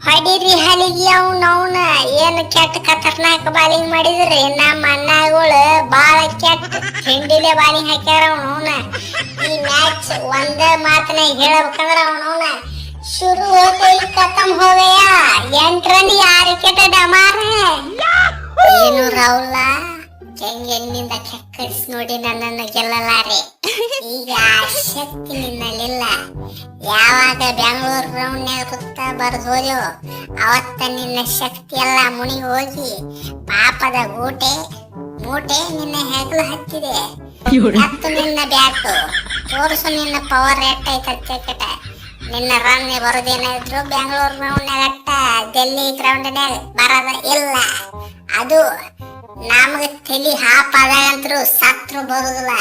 ಹೊಡಿರಿ ಹಲಿಗೆ ಅವನವನ ಏನು ಕೆಟ್ಟ ಖತರ್ನಾಕ್ ಬಾಲಿಂಗ್ ಮಾಡಿದ್ರಿ ನಮ್ಮ ಅಣ್ಣಗಳು ಬಾಳ ಕೆಟ್ಟ ಹಿಂಡಿಲೆ ಬಾಲಿಂಗ್ ಹಾಕ್ಯಾರ ಅವನವನ. ಈ ಮ್ಯಾಚ್ ಒಂದ ಮಾತನಾಗ ಹೇಳ್ಬೇಕಂದ್ರ ಅವನವನ ಶುರು ಹೋಗೋ ಖತಮ್ ಹೋಗಯ್ಯ 8 ರನ್ 6 ವಿಕೆಟ್ ಡಮಾರ. ಏನು ರಾಹುಲ ಕೆಂಗನ್ನಿಂದ ಕೆಕ್ಕರಿಸಿ ನೋಡಿ ನನ್ನನ್ನು ಗೆಲ್ಲಲಾರೆ. ಈಗ ಆ ಶಕ್ತಿ ನಿನ್ನಲ್ಲಿಲ್ಲ. ಯಾವಾಗ ಬೆಂಗಳೂರು ಗ್ರೌಂಡ್ನ್ಯಾಗ ಸುತ್ತ ಬರ್ದು ಹೋದೆವು ಅವತ್ತ ನಿನ್ನ ಶಕ್ತಿ ಎಲ್ಲ ಮುಣಿಗಿ ಹೋಗಿ ಪಾಪದ ಮೂಟೆ ನಿನ್ನ ಹೆಗಲು ಹತ್ತಿದೆ. ಹತ್ತು ನಿನ್ನ ಬ್ಯಾಟು ತೋರಿಸು ನಿನ್ನ ಪವರ್ ಎಟ್ಟೈತ. ನಿನ್ನ ರನ್ ಬರೋದೇನಾದ್ರು ಬೆಂಗಳೂರು ಗ್ರೌಂಡ್ನ್ಯಾಗ ಅಟ್ಟ ಡೆಲ್ಲಿ ಗ್ರೌಂಡ್ನ್ಯಾಗ ಬರದ ಇಲ್ಲ. ಅದು ನಮಗ ತಲಿ ಹಾಪಾದಾಗಂತ್ರು ಸತ್ರು ಬರುದಿಲ್ಲ.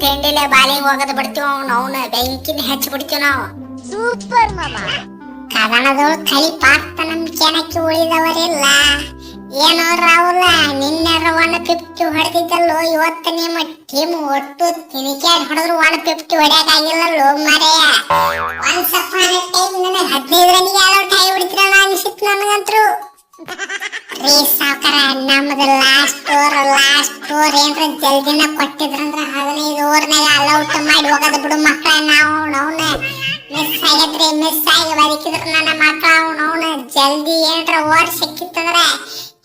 ತಿಂಡಿಲೆ ಬಾಲಿಂಗ್ ಹೋಗದ್ ಬಿಡ್ತೀವಿ. ಅವನ ಬೆಂಕಿನ ಹೆಚ್ಚಿ ಬಿಡ್ತೀವಿ ನಾವು. ಸೂಪರ್ ಮಾಮ. ಕದನದೊಳು ಕೈ ಪಾಕ್ತ ನಮ್ ಕೆಣಕಿ ಉಳಿದವರಿಲ್ಲ. ಏನೋ ರಾಹುಲ ನಿನ್ನೆರ 150 ಹೊಡೆದಿದ್ದಲ್ಲೋ, ಇವತ್ತು ನಿಮ್ಮ ಟೀಮ್ ಒಟ್ಟು ತಿನಿಕ್ಯಾಡ್ ಹೊಡೆದ್ರು 150 ಹೊಡ್ಯಾಕಾಗಿಲ್ಲಲ್ಲೋ ಮರೆಯ. ಒನ್ಸ್ ಅಪಾನ್ ಎ ಟೈಮ್ ನನಗೆ 15 ರನ್ನಿಗೆ ಔಟ್ ಆಗಿ ಬಿಡ್ತೀರಲ್ಲ ಅನಿಸಿತ್ತು ನನಗಂತ್ರು. ರೀ ಸಾವ್ಕಾರ ನಮ್ದು ಲಾಸ್ಟ್ ಓವರ್ ಏನ್ರ ಜಲ್ದಿನ ಕೊಟ್ಟಿದ್ರಂದ್ರ 15 ಓವರ್ನಾಗ ಅಲೌಟ್ ಮಾಡಿ ಹೋಗದ್ ಬಿಡು ಮಕ್ಕಳ. ನಾವು ಅವನ ಮಿಸ್ ಆಗಿ ಬದುಕಿದ್ರ ನನ್ನ ಮಕ್ಕಳ. ಅವನ ಜಲ್ದಿ ಏನ್ರ ಓವರ್ ಸಿಕ್ಕಿತ್ತಂದ್ರ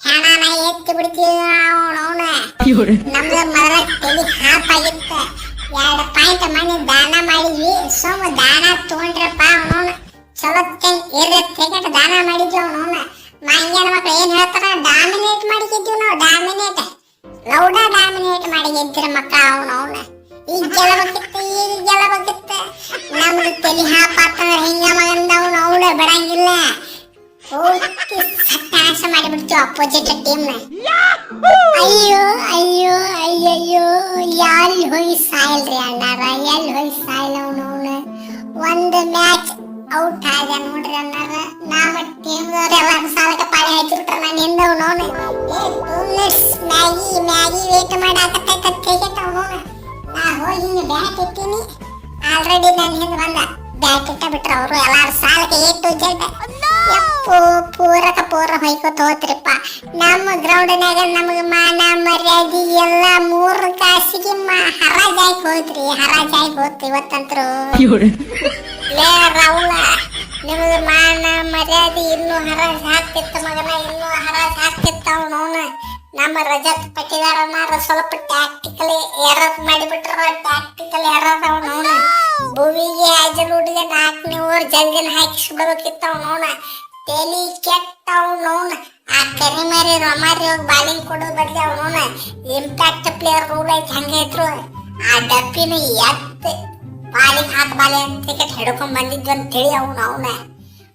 ಹೆಣನ ಎತ್ತಿ ಬಿಡ್ತೀವಿ. ಅವನ ನಮ್ದು ಮೊದಲ ತಲೆ ಹಾಪ್ ಆಗಿತ್ತ. 2 ಪಾಯಿಂಟ್ ಮನೆ ದಾನ ಮಾಡಿದ್ವಿ. ಸೋಮ ದಾನ ತಗೊಂಡ್ರಪ್ಪ ಅವನವನ ಚಲೋ ಕ್ರಿಕೆಟ್ ದಾನ ಮಾಡಿದ್ವಿ. ಅವನವನ ಮಂಗ್ಯಾನ ಮಕ್ಳು ಏನ್ ಹೇಳ್ತಾರ, ಡಾಮಿನೇಟ್ ಮಾಡಿ ಗೆದ್ದೀವಿ ನಾವು. ಡಾಮಿನೇಟ್ ಮಾಡಿ ಗೆದ್ದಿರ ಮಕ್ಕಳ. ಅವನವನ ಈಗ ಗೆಲ್ಲಬೇಕಿತ್ತ ನಮ್ದು ತಲೆ ಹಾಪಾತಂದ್ರ ಹಿಂಗ ಮಗಂದ ಅವನ ಬಿಡಂಗಿಲ್ಲ. ಪೂರ್ತಿ ಸತ್ಯಾನಾಶ ಮಾಡಿಬಿಡ್ತೀವಿ ಅಪೋಸಿಟ್ ಟೀಮ್ನ. ಅಯ್ಯೋ ಎಲ್ಲಿ ಹೋಗಿ ಸಾಯಲ್ರಿ ಅಣ್ಣಾರ, ಎಲ್ಲಿ ಹೋಗಿ ಸಾಯಿಲ್ಲ ಅವನವನ. ಒಂದು ಮ್ಯಾಚ್ ಔಟ್ ಆದ ನೋಡ್ರಿ ಅಣ್ಣಾರ. ನಮ್ಮ ಟೀಮ್ದವ್ರು ಎಲ್ಲಾರು ಸಾಲಕ್ಕೆ ಪಾಳಿ ಹಚ್ಚಿಬಿಟ್ರ ನನ್ನಿಂದ ಅವನವನ. 2 ಮಿನಿಟ್ಸ್ ಮ್ಯಾಗಿ ವೇಟ್ ಮಾಡಾಕತ್ತೈತ ಕ್ರಿಕೆಟ್ ಅವನವನ. ನಾ ಹೋಗಿ ಬ್ಯಾಟ್ ಇಟ್ಟೀನಿ, ಆಲ್ರೆಡಿ ನನ್ನ ಹಿಂದೆ ಬಂದ ಬ್ಯಾಟ್ ಇಟ್ಟ ಬಿಟ್ರ ಅವರು ಎಲ್ಲಾರು ಸಾಲಕ್ಕೆ ಏಟು ಜಡ್. ಪೂರ ಹೊಯ್ಕೋತ ಹೋತ್ರಿಪ್ಪ. ನಮ್ಮ ಗ್ರೌಂಡ್ನಾಗ ನಮಗ ಮಾನ ಮರ್ಯಾದಿ ಎಲ್ಲ 3 ಕಾಸಿಗೆ ಹರಾಜಾಗಿ ಹೋಯ್ತು ಇವತ್ತಂತ್ರು. ಲೇ ರಾಹುಲ ನಿಮಗೆ ಮಾನ ಮರ್ಯಾದೆ ಇನ್ನೂ ಹರಾಜ್ ಹಾಕ್ತಿತ್ತು ಮಗನ, ಇನ್ನೂ ಹರಾಜ್ ಹಾಕ್ತಿತ್ತು ಅವನವನ. ನಮ್ಮ ರಜತ್ ಪಟ್ಟಿದಾರನಾರ ಸ್ವಲ್ಪ ಟ್ಯಾಕ್ಟಿಕಲಿ ಎರರ್ ಮಾಡಿಬಿಟ್ರ. ಟ್ಯಾಕ್ಟಿಕಲ್ ಎರರ್ ಅವನವನ. ಭೂವಿಗೆ ಆಜಲ್ ಹುಡುಗ 4ನೇ ಓವರ್ ಜಲ್ದಿನ ಹಾಕಿ ಸುಡಬೇಕಿತ್ತು ಅವನವನ. ತಲಿ ಕೆಟ್ಟ ಅವನವನ. ಆ ಕರಿಮಾರಿ ರಮಾರಿ ಹೋಗಿ ಬಾಲಿಂಗ್ ಕೊಡೋದ್ ಬದ್ಲಿ ಅವನವನ ಇಂಪ್ಯಾಕ್ಟ್ ಪ್ಲೇಯರ್ ರೂಲ್ ಐತಿ ಹಂಗೈತ್ರು. ಆ ಡಬ್ಬಿನ ಎತ್ತ ಬಾಲಿಂಗ್ ಬಾಲಿ ಅಂತ ಕ್ರಿಕೆಟ್ ಹಿಡ್ಕೊಂಡ್ ಬಂದಿದ್ವಿ ಅಂತೇಳಿ ಅವನ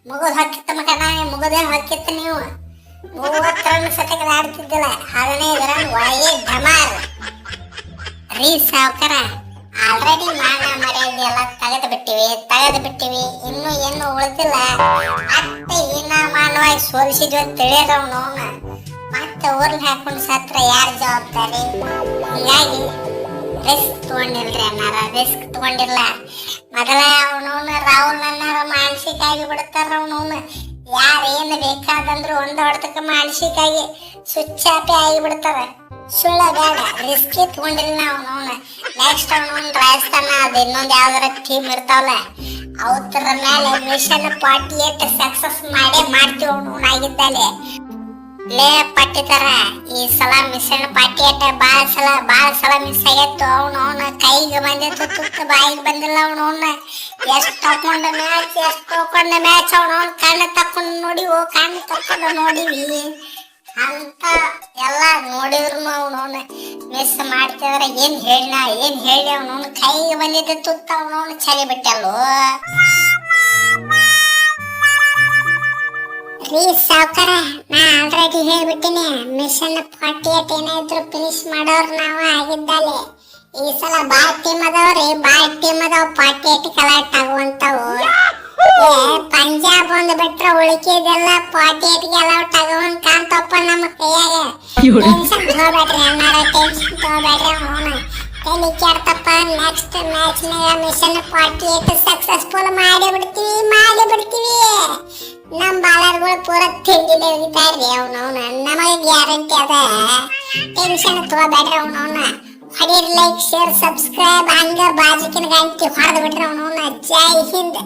ಮುಗಿದ್ ಹಾಕಿತ್ತ ಮಗನ. ಮುಗದೇ ಹಾಕಿತ್ತ ನೀವು 30 ರನ್ ಸತಕ ಆಡ್ತಿದ್ದಿಲ್ಲ. 15 ರನ್ ಒಳಗೆ ಧಮಾರ್. ರೀ ಸಾವ್ಕಾರ ಆಲ್ರೆಡಿ ಮಾನ ಮರ್ಯಾದೆ ಎಲ್ಲ ತೆಗೆದು ಬಿಟ್ಟಿವಿ. ಇನ್ನು ಏನು ಉಳಿದಿಲ್ಲ. ಮತ್ತೆ ಮಾನವಾಗಿ ಸೋಲಿಸಿದ್ವಿ ಅಂತ ತಿಳಿಯದ ಅವನವನ. ಮತ್ತೆ ಊರ್ಲಿ ಹಾಕೊಂಡು ಸತ್ರ ಯಾರು ಜವಾಬ್ದಾರಿ? ಹೀಗಾಗಿ ರಿಸ್ಕ್ ತಗೊಂಡಿಲ್ರಿ ಅನ್ನಾರ, ರಿಸ್ಕ್ ತಗೊಂಡಿಲ್ಲ. ಮೊದಲ ಅವನವನ ರಾಹುಲ್ ಅನ್ನಾರ ಮಾನಸಿಕ ಆಗಿ ಬಿಡ್ತಾರ. ಅವನವನ ಯಾರೇನು ಬೇಕಾದಂದ್ರು ಒಂದು ಹೊಡೆತಕ್ಕೆ ಮಾನಸಿಕಾಗಿ ಸ್ವಿಚ್ ಆಫ್ ಆಗಿ ಬಿಡ್ತಾರೆ. ಸುಳ್ಳ ಬೇಡ, ರಿಸ್ಕೇ ತಗೊಂಡಿಲ್ಲ ಅವನವನ. ನೆಕ್ಸ್ಟ್ ಅವನವನ್ ರಾಜಸ್ಥಾನ ಅದು ಇನ್ನೊಂದು ಯಾವ್ದಾರ ಟೀಮ್ ಇರ್ತಾವಲ್ಲ ಅವತ್ತರ ಮೇಲೆ ಮಿಷನ್ 48 ಸಕ್ಸಸ್ ಮಾಡ್ತೀವಿ ಅವನವನ್ ಆಗಿದ್ದಾಲೆ. ಲೇ ಪಟ್ಟಿತರ ಈ ಸಲ ಮಿಷನ್ 48 ಬಾಳ ಸಲ ಮಿಸ್ ಆಗಿತ್ತು. ಅವನವನ ಕೈಗೆ ಬಂದಿತ್ತು, ತುತ್ತು ಬಾಯಿಗೆ ಬಂದಿಲ್ಲ. ಅವನವನ ಎಷ್ಟು ತಕೊಂಡ ಮ್ಯಾಚ್ ಅವನವನ್ ಕಣ್ಣು ತಕೊಂಡು ನೋಡಿವಿ ಅಂತ ಎಲ್ಲ ನೋಡಿದ್ರು ಅವನವನ ಮಿಸ್ ಮಾಡ್ತಿದ್ರ. ಏನ್ ಹೇಳಿ ಅವನವನ ಕೈಗೆ ಬಂದಿದ್ದ ತುತ್ತ ಅವನವನ ಚಲಿ ಬಿಟ್ಟಲ್ಲೋ. ರೀ ಸಾವ್ಕಾರ ನಾ ಆಲ್ರೆಡಿ ಹೇಳ್ಬಿಟ್ಟಿನಿ, ಮಿಷನ್ 48 ಏನಾದ್ರು ಫಿನಿಶ್ ಮಾಡೋರು ನಾವು ಆಗಿದ್ದಾಲೆ. ಈ ಸಲ ಬಾಳ್ ಟೀಮ್ ಅದಾವ್ರಿ, 48 ಕಲೆಕ್ಟ್ ಆಗುವಂತವು. ಪಂಜಾಬ್ ಒಂದು ಬಿಟ್ರೆ ಉಳಿಕೆದೆಲ್ಲ 48 ಅಲೌಟ್ ಆಗುವಂತ ಕಾಂತಪ್ಪ ನಮ್ಮ ಕೈಯಾಗ. ಟೆನ್ಷನ್ ತಗೋಬೇಡ್ರಿ ಅನ್ನಾರ, ಟೆನ್ಷನ್ ತಗೋಬೇಡ್ರಿ. ಅವನು ತಲೆ ಕೆಡ್ತಪ್ಪ. ನೆಕ್ಸ್ಟ್ ಮ್ಯಾಚ್ ನಾಗ ಮಿಷನ್ 48 ಸಕ್ಸಸ್ಫುಲ್ ಮಾಡಿ ಬಿಡ್ತೀವಿ. ತಿಂಡಿಲೆ ಹೋಗಿತಾರ್ರಿ ಅವನವನ ನಮಗೆ ಗ್ಯಾರಂಟಿ ಅದ ಟೆನ್ಷನ್ ತಗೋಬೇಡ್ರಿ ಅವನವನ ಹೊಡೀರಿ ಲೈಕ್ ಶೇರ್ ಸಬ್ಸ್ಕ್ರೈಬ್ ಹಂಗ ಬಾಜಿಕಿನ ಗಂಟಿ ಹೊಡೆದು ಬಿಡ್ರಿ ಅವನವನ ಜೈ ಹಿಂದ್